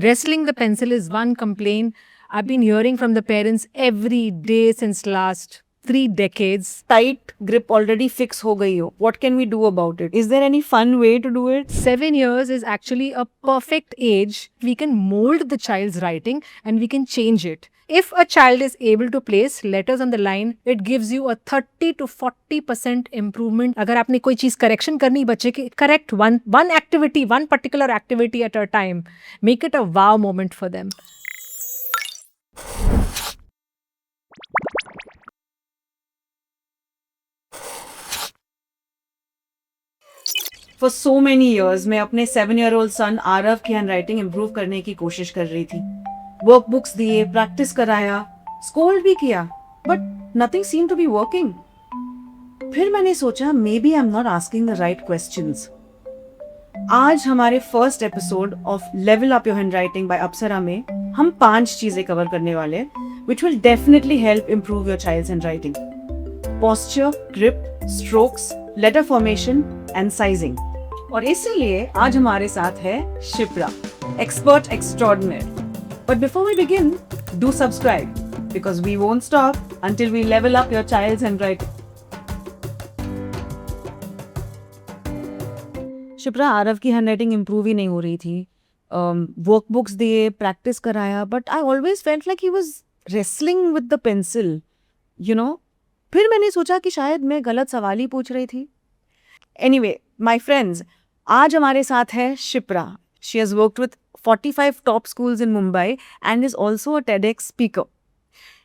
Wrestling the pencil is one complaint I've been hearing from the parents every day since last 3 decades. Tight grip already fix हो गई हो. What can we do about it? Is there any fun way to do it? 7 years is actually a perfect age. We can mold the child's writing and we can change it. If a child is able to place letters on the line, it gives you a 30 to 40% improvement. अगर आपने कोई चीज correction करनी बच्चे की, correct one activity, one particular activity at a time. Make it a wow moment for them. For so many years मैं अपने 7-year-old son Aarav की हैंडराइटिंग इम्प्रूव करने की कोशिश कर रही थी. वर्कबुक्स दिए, प्रैक्टिस कराया, स्कोल्ड भी किया, but nothing seem to be working. फिर मैंने सोचा may be I am not asking the right questions. आज हमारे first episode of level up your handwriting by Apsara में हम 5 चीजें कवर करने वाले which will definitely help improve your child's handwriting. posture, grip, strokes, letter formation and sizing. और इसीलिए आज हमारे साथ है Shipra, expert extraordinaire. But before we begin, do subscribe because we won't stop until we level up your child's handwriting. Shipra, Aarav की handwriting improve ही नहीं हो रही थी. वर्कबुक्स दिए, प्रैक्टिस कराया, but I always felt like he was wrestling with the pencil, you know. फिर मैंने सोचा कि शायद मैं गलत सवाल ही पूछ रही थी. एनीवे माय फ्रेंड्स, आज हमारे साथ है Shipra. She has worked with 45 top schools in Mumbai and is also a TEDx speaker.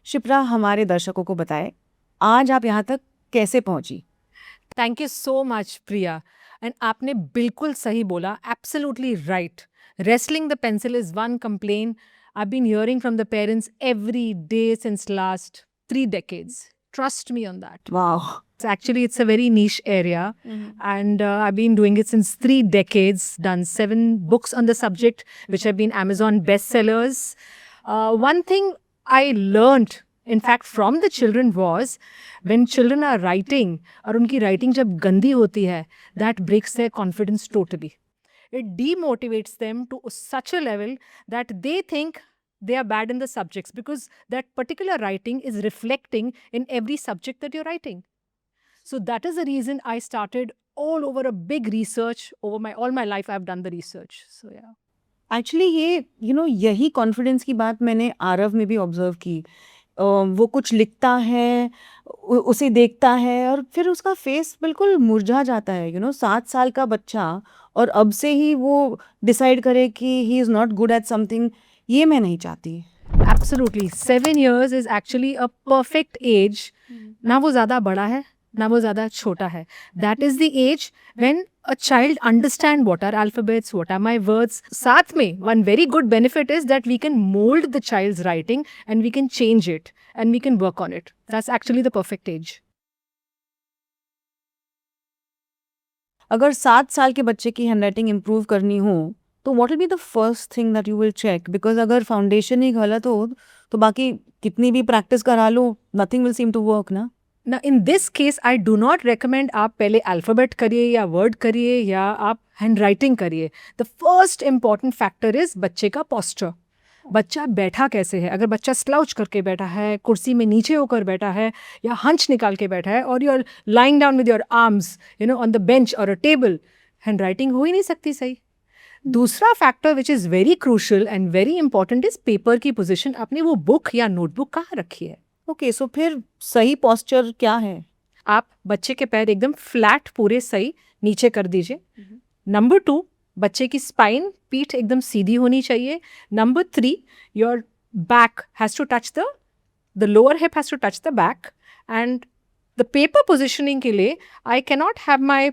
Shipra, हमारे दर्शकों को बताएं आज आप यहाँ तक कैसे पहुँची. Thank you so much Priya. And आपने बिल्कुल सही बोला, absolutely right. Wrestling the pencil is one complain I been hearing from the parents every day since last 3 decades. Trust me on that. वाह. It's a very niche area, and I've been doing it since 3 decades. Done 7 books on the subject, which have been Amazon bestsellers. One thing I learned, in fact, from the children was when children are writing, और उनकी writing जब गंदी होती है, that breaks their confidence totally. It demotivates them to such a level that they think they are bad in the subjects because that particular writing is reflecting in every subject that you're writing. So that is the reason I started all over a big research. All my life I've done the research. So yeah. Actually ये यही confidence की बात मैंने आरव में भी observe की. वो कुछ लिखता है, उसे देखता है और फिर उसका फेस बिल्कुल मुरझा जाता है. 7 साल का बच्चा और अब से ही वो डिसाइड करे कि he is not good at something, ये मैं नहीं चाहती. Absolutely. 7 years is actually a perfect age. ना वो ज़्यादा बड़ा है, ना वो ज़्यादा छोटा है. That is the age when a child understand what are alphabets, what are my words. साथ में one very good benefit is that we can mold the child's writing and we can change it and we can work on it. That's actually the perfect age. अगर 7 साल के बच्चे की handwriting improve करनी हो तो what will be the first thing that you will check. Because अगर foundation ही गलत हो तो बाकी कितनी भी प्रैक्टिस करा लो, nothing will seem to work ना. Now in this case I do not recommend आप पहले अल्फ़ाबेट करिए या वर्ड करिए या आप हैंडराइटिंग करिए. The first important factor is बच्चे का पोस्चर. बच्चा बैठा कैसे है. अगर बच्चा स्लाउच करके बैठा है, कुर्सी में नीचे होकर बैठा है या हंच निकाल के बैठा है और you are lying down with your arms on the bench और अ टेबल, हैंडराइटिंग हो ही नहीं सकती सही. दूसरा factor which is very crucial and very important is paper की पोजिशन. आपने वो बुक या नोटबुक कहाँ रखी है. ओके, सो फिर सही पोस्चर क्या है. आप बच्चे के पैर एकदम फ्लैट पूरे सही नीचे कर दीजिए. नंबर 2, बच्चे की स्पाइन, पीठ एकदम सीधी होनी चाहिए. Number 3, your back has to touch the lower hip has to touch the back. And the paper positioning के लिए I cannot have my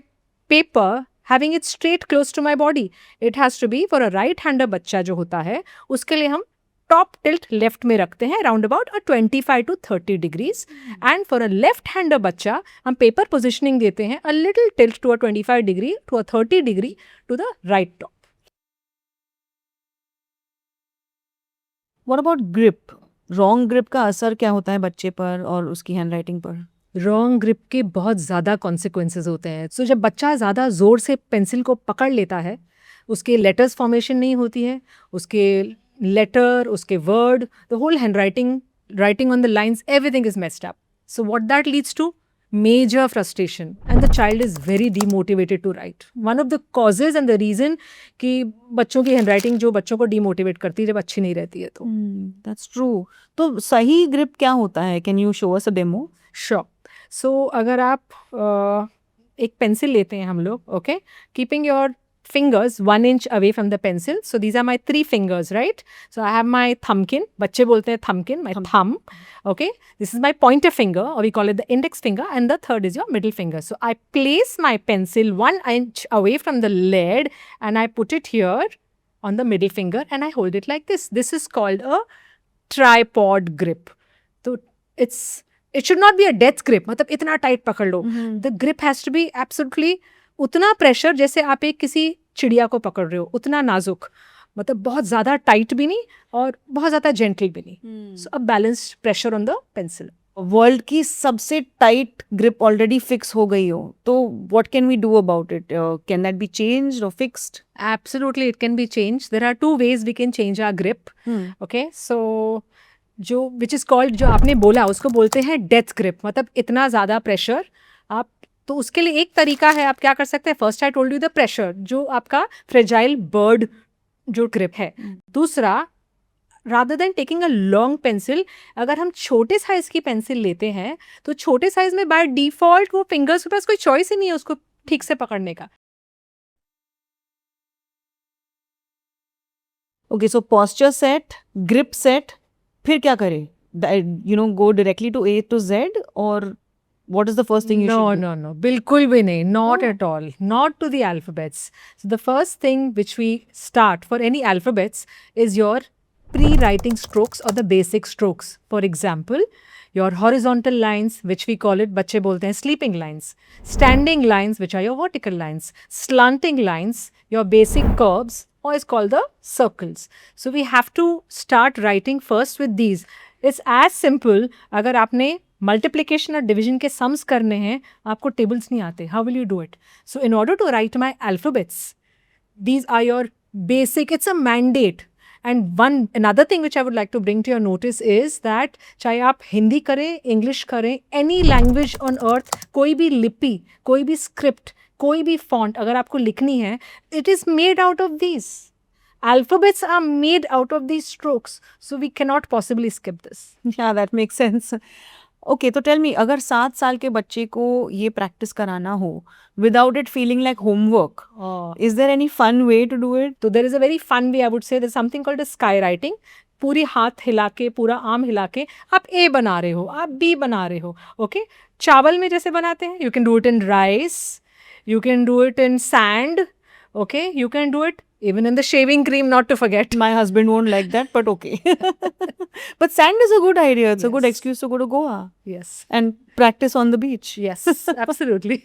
paper having it straight close to my body. It has to be for a right hander बच्चा जो होता है उसके लिए हम top tilt left में रखते हैं round about 25 to 30 degrees. And for a left hander बच्चा हम पेपर पोजिशनिंग देते हैं a little tilt to a 25 degree to a 30 degree to the right top. What about grip. Wrong grip का असर क्या होता है बच्चे पर और उसकी हैंडराइटिंग पर. रॉन्ग ग्रिप के बहुत ज़्यादा कॉन्सिक्वेंसेज होते हैं. सो जब बच्चा ज़्यादा ज़ोर से पेंसिल को पकड़ लेता है उसके लेटर्स फॉर्मेशन नहीं होती है, उसके लेटर, उसके word, the whole handwriting on the lines, everything is messed up. So what that leads to? Major frustration, and the child is very demotivated to write. One of the causes and the reason कि बच्चों की handwriting जो बच्चों को demotivate करती है जब अच्छी नहीं रहती है तो. That's true. तो सही grip क्या होता है? Can you show us a demo? Sure. So अगर आप एक पेंसिल लेते हैं हम लोग, okay, keeping your fingers 1 inch away from the pencil. So these are my 3 fingers, right? So I have my thumbkin. बच्चे बोलते हैं thumbkin, my thumb. Okay, this is my pointer finger, or we call it the index finger, and the third is your middle finger. So I place my pencil 1 inch away from the lead, and I put it here on the middle finger, and I hold it like this. This is called a tripod grip. So it should not be a death grip. मतलब इतना tight पकड़ लो. The grip has to be absolutely उतना pressure जैसे आप एक किसी चिड़िया को पकड़ रहे हो, उतना नाजुक, मतलब बहुत ज़्यादा टाइट भी नहीं और बहुत ज़्यादा जेंटल भी नहीं. So a balanced pressure on the pencil. World की सबसे टाइट ग्रिप ऑलरेडी फिक्स हो गई हो तो what can we do about it? Can that be changed और fixed? Absolutely it can be change. There are 2 ways we can change our grip. Okay, so जो which is called, जो आपने बोला उसको बोलते हैं डेथ ग्रिप, मतलब इतना ज़्यादा प्रेशर आप. तो उसके लिए एक तरीका है, आप क्या कर सकते हैं. First I told you the pressure, जो आपका फ्रेजाइल बर्ड जो ग्रिप है. दूसरा, rather than taking a long pencil, अगर हम छोटे साइज की पेंसिल लेते हैं तो छोटे साइज में बाय डिफॉल्ट वो फिंगर्स के पास कोई चॉइस ही नहीं है उसको ठीक से पकड़ने का. Okay, so posture set, grip set, फिर क्या करें? Go directly to A to Z, और what is the first thing you should do? No, बिल्कुल भी नहीं, not at all, not to the alphabets. So the first thing which we start for any alphabets is your pre-writing strokes or the basic strokes. For example, your horizontal lines, which we call it, बच्चे बोलते हैं sleeping lines, standing lines, which are your vertical lines, slanting lines, your basic curves, or is called the circles. So we have to start writing first with these. It's as simple, अगर आपने multiplication और division के sums करने हैं, आपको tables नहीं आते, how will you do it? So in order to write my alphabets, these are your basic, it's a mandate. And one another thing which I would like to bring to your notice is that चाहे आप हिंदी करें, English करें, any language on earth, कोई भी लिपि, कोई भी script, कोई भी फॉन्ट अगर आपको लिखनी है, it is made out of this. Alphabets are made out of these strokes, so we cannot possibly skip this. Yeah, that makes sense. Okay, तो टेल मी, अगर 7 साल के बच्चे को ये प्रैक्टिस कराना हो without it feeling like homework, is there any fun way to do it? तो there is a very fun way, I would say. There is something called sky writing. पूरी हाथ हिला के, पूरा आर्म हिला के आप ए बना रहे हो, आप बी बना रहे हो. ओके, चावल में जैसे बनाते हैं, you can do it in rice, you can do it in sand. Okay, you can do it even in the shaving cream, not to forget. My husband won't like that, but okay. But sand is a good idea. It's a good Yes. excuse to go to Goa Yes. and practice on the beach. Yes, absolutely.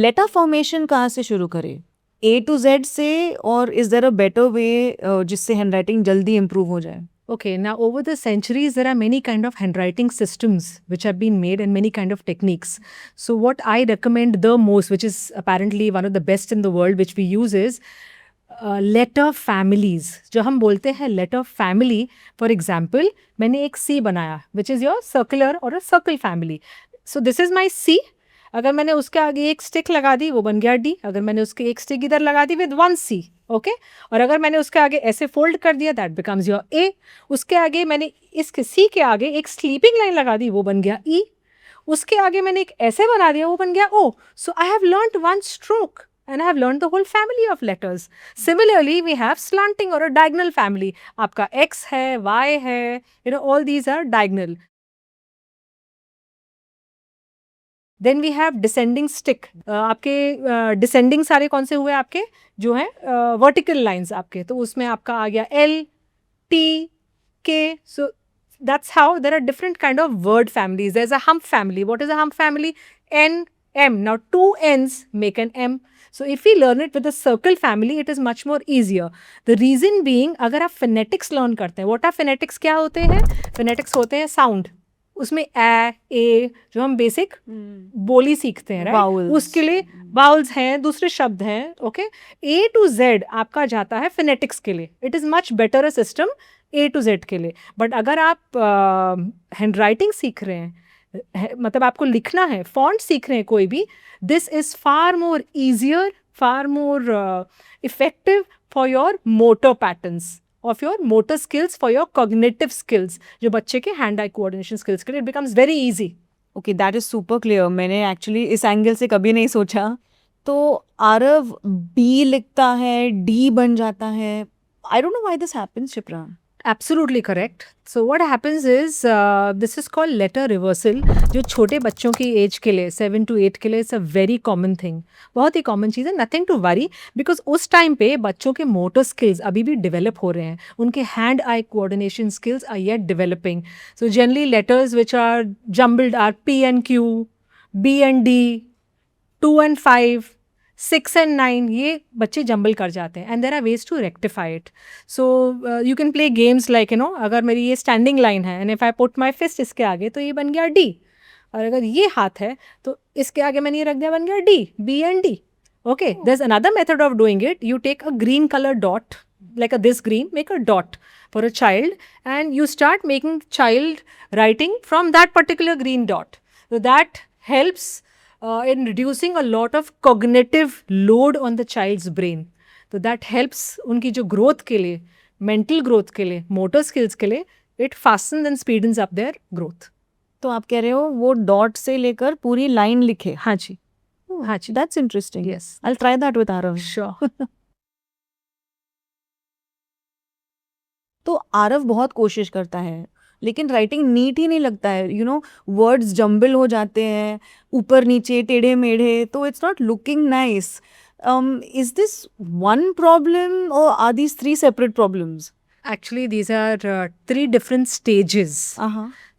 Letter formation कहाँ से शुरू करें? A to Z से, और is there a better way जिससे handwriting जल्दी improve हो जाए? Okay, now over the centuries, there are many kind of handwriting systems which have been made and many kind of techniques. So what I recommend the most, which is apparently one of the best in the world, which we use is letter families. जो हम बोलते हैं letter family, for example, मैंने एक C बनाया, which is your circular or a circle family. So this is my C. अगर मैंने उसके आगे एक स्टिक लगा दी, वो बन गया D. अगर मैंने उसके एक स्टिक इधर लगा दी, with 1 C. ओके, और अगर मैंने उसके आगे ऐसे फोल्ड कर दिया, दैट बिकम्स योर ए. उसके आगे मैंने इसके सी के आगे एक स्लीपिंग लाइन लगा दी, वो बन गया ई. उसके आगे मैंने एक ऐसे बना दिया, वो बन गया O. So I have learned 1 stroke and I have learned the whole family of letters. Similarly, we have slanting or a diagonal family. आपका X है, Y है, all these are diagonal. Then we have descending stick. आपके descending सारे कौन से हुए आपके, जो हैं vertical lines आपके, तो उसमें आपका आ गया L, T, K. So that's how there are different kind of word families. There's a hump family. What is a hump family? N, M. Now 2 N's make an M. So if we learn it with the circle family, it is much more easier. The reason being, अगर आप phonetics learn करते हैं, what are phonetics क्या होते हैं? Phonetics होते हैं sound. उसमें ए जो हम बेसिक बोली सीखते हैं, राइट, Vowels. उसके लिए बाउल्स हैं, दूसरे शब्द हैं, ओके। ए टू जेड आपका जाता है फिनेटिक्स के लिए, it is much better a system A to Z के लिए। बट अगर आप हैंड राइटिंग सीख रहे हैं, मतलब आपको लिखना है, फॉन्ट सीख रहे हैं कोई भी, this is far more easier, far more effective for your motor patterns, of your motor skills, for your cognitive skills, जो बच्चे के hand eye coordination skills के लिए it becomes very easy. Okay, that is super clear. मैंने actually इस angle से कभी नहीं सोचा। तो आरव बी लिखता है, डी बन जाता है। I don't know why this happens, Shipra. Absolutely correct. So what happens is this is called letter reversal. जो छोटे बच्चों की एज के लिए 7 to 8 के लिए it's a very common thing. बहुत ही कॉमन चीज़ है, nothing to worry, because उस टाइम पे बच्चों के मोटर स्किल्स अभी भी डेवलप हो रहे हैं, उनके hand eye coordination skills are yet developing. So generally letters which are jumbled are P and Q, B and D, 2 and 5, 6 and 9, ये बच्चे जंबल कर जाते हैं, and there are ways to rectify it. So you can play games like अगर मेरी ये standing line है and if I put my fist इसके आगे तो ये बन गया D, और अगर ये हाथ है तो इसके आगे मैंने ये रख दिया, बन गया D, B and D. Okay, there's another method of doing it. You take a green color dot, like this green, make a dot for a child, and you start making child writing from that particular green dot. So that helps in reducing a lot of cognitive load on the child's brain. So that helps उनकी जो growth के लिए, mental growth के लिए, motor skills के लिए, it fastens and speedens up their growth. तो आप कह रहे हो वो डॉट से लेकर पूरी लाइन लिखे? हाँ जी, हाँ जी, that's interesting. yes, I'll try that with Aarav. sure. तो आरव बहुत कोशिश करता है, लेकिन राइटिंग नीट ही नहीं लगता है। यू नो, वर्ड्स जम्बल हो जाते हैं, ऊपर नीचे, टेढ़े मेढ़े, तो it's not looking nice. Is this one problem और are these 3 separate problems? Actually, these are 3 different stages.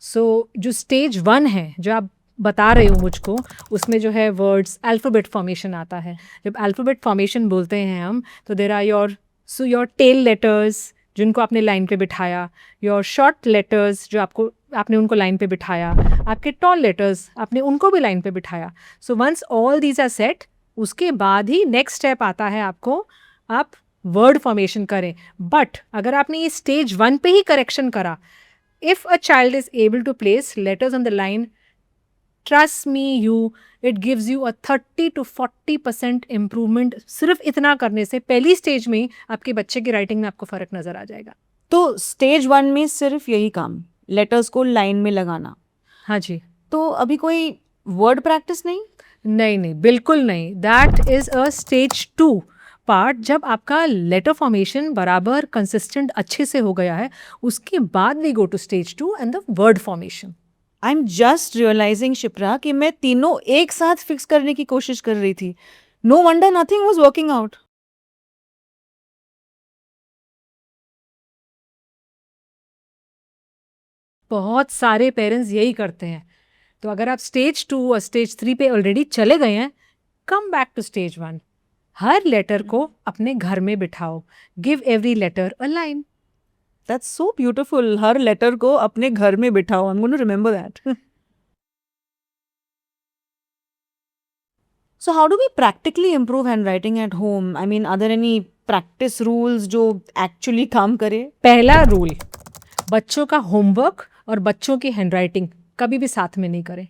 So जो स्टेज 1 है जो आप बता रहे हो मुझको, उसमें जो है वर्ड्स अल्फ़ाबेट फॉर्मेशन आता है. जब अल्फ़ाबेट फॉर्मेशन बोलते हैं हम, तो there are your tail letters जिनको आपने लाइन पे बिठाया, योर शॉर्ट लेटर्स जो आपने उनको लाइन पे बिठाया, आपके टॉल लेटर्स आपने उनको भी लाइन पे बिठाया. So once all these are set, उसके बाद ही नेक्स्ट स्टेप आता है आपको, आप वर्ड फॉर्मेशन करें. बट अगर आपने ये स्टेज 1 पे ही करेक्शन करा, if a child is able to place letters on the line, trust me, it gives you a 30 to 40% improvement. सिर्फ इतना करने से पहली स्टेज में ही आपके बच्चे की राइटिंग में आपको फ़र्क नज़र आ जाएगा. तो स्टेज 1 में सिर्फ यही काम, लेटर्स को लाइन में लगाना. हाँ जी. तो अभी कोई वर्ड प्रैक्टिस नहीं? नहीं, बिल्कुल नहीं. That is a stage 2 part. जब आपका लेटर फॉर्मेशन बराबर कंसिस्टेंट अच्छे से हो गया है, उसके बाद we go to stage 2 and the word formation. I am just realizing, Shipra, कि मैं तीनों एक साथ फिक्स करने की कोशिश कर रही थी. No wonder nothing was working out. बहुत सारे पेरेंट्स यही करते हैं. तो अगर आप स्टेज 2 और स्टेज 3 पे ऑलरेडी चले गए हैं, कम बैक टू स्टेज 1. हर लेटर को अपने घर में बिठाओ. Give every letter a line. That's so beautiful. हर लेटर को अपने घर में बिठाओ. I am going to remember that. So how do we practically improve handwriting at home? I mean, are there any practice rules जो actually काम करे? पहला रूल, बच्चों का होमवर्क और बच्चों की हैंडराइटिंग कभी भी साथ में नहीं करें.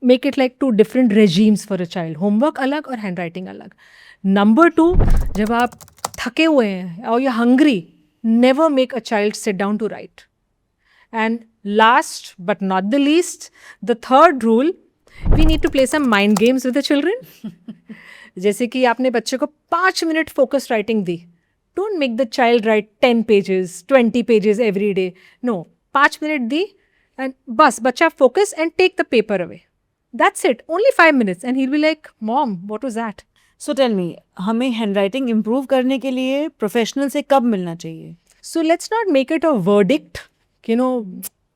Make it like 2 different regimes for a child. Homework अलग और हैंडराइटिंग अलग. नंबर 2, जब आप थके हुए हैं और you hungry, never make a child sit down to write. And last but not the least, the third rule, we need to play some mind games with the children. जैसे कि आपने बच्चे को 5 मिनट फोकस राइटिंग दी. Don't make the child write 10 pages, 20 pages every day. No, 5 minute दी and बस बच्चा focus and take the paper away. That's it. Only 5 minutes. And he'll be like, Mom, what was that? So tell me, हमें handwriting improve करने के लिए professional से कब मिलना चाहिए? So let's not make it a verdict.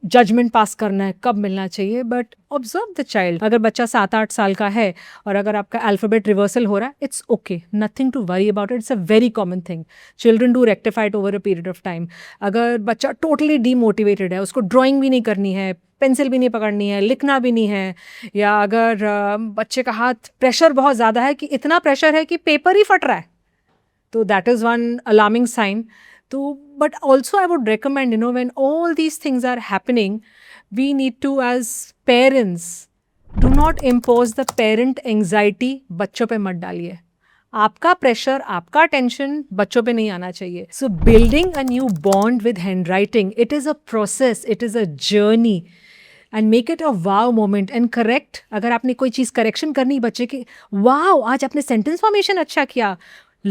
Judgement pass करना है, कब मिलना चाहिए, बट ऑब्जर्व द चाइल्ड. अगर बच्चा 7-8 साल का है और अगर आपका अल्फ़ाबेट रिवर्सल हो रहा है, it's okay, nothing to worry about it, it's a very common thing. Children do rectify it over a period of time. अगर बच्चा टोटली डीमोटिवेटेड है, उसको ड्राइंग भी नहीं करनी है, पेंसिल भी नहीं पकड़नी है, लिखना भी नहीं है, या अगर बच्चे का हाथ प्रेशर बहुत ज़्यादा है कि इतना प्रेशर है कि पेपर ही फट रहा है, तो that is one alarming sign. तो but also I would recommend, when all these things are happening, we need to, as parents, do not impose the parent anxiety बच्चों पे मत डालिए. आपका प्रेशर, आपका टेंशन बच्चों पे नहीं आना चाहिए. So building a new bond with handwriting, it is a process, it is a journey, and make it a wow moment. And correct, अगर आपने कोई चीज़ करेक्शन करनी बच्चे की, wow, आज आपने सेंटेंस फॉर्मेशन अच्छा किया,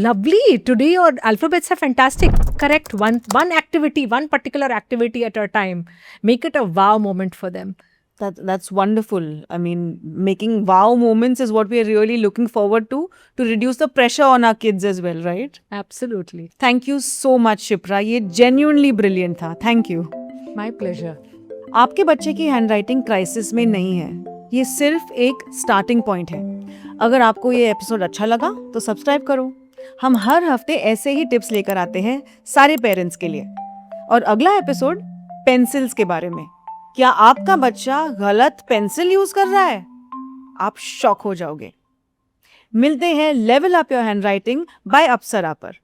lovely, today your alphabets are fantastic. Correct one activity, one particular activity at a time. Make it a wow moment for them. That's wonderful. I mean, making wow moments is what we are really looking forward to reduce the pressure on our kids as well, right? Absolutely. Thank you so much, Shipra. ये genuinely brilliant था. Thank you. My pleasure. आपके बच्चे की handwriting crisis में नहीं है, ये सिर्फ एक स्टार्टिंग पॉइंट है. अगर आपको ये एपिसोड अच्छा लगा तो सब्सक्राइब करो. हम हर हफ्ते ऐसे ही टिप्स लेकर आते हैं सारे पेरेंट्स के लिए. और अगला एपिसोड पेंसिल्स के बारे में. क्या आपका बच्चा गलत पेंसिल यूज कर रहा है? आप शॉक हो जाओगे. मिलते हैं level up your handwriting by Apsara पर.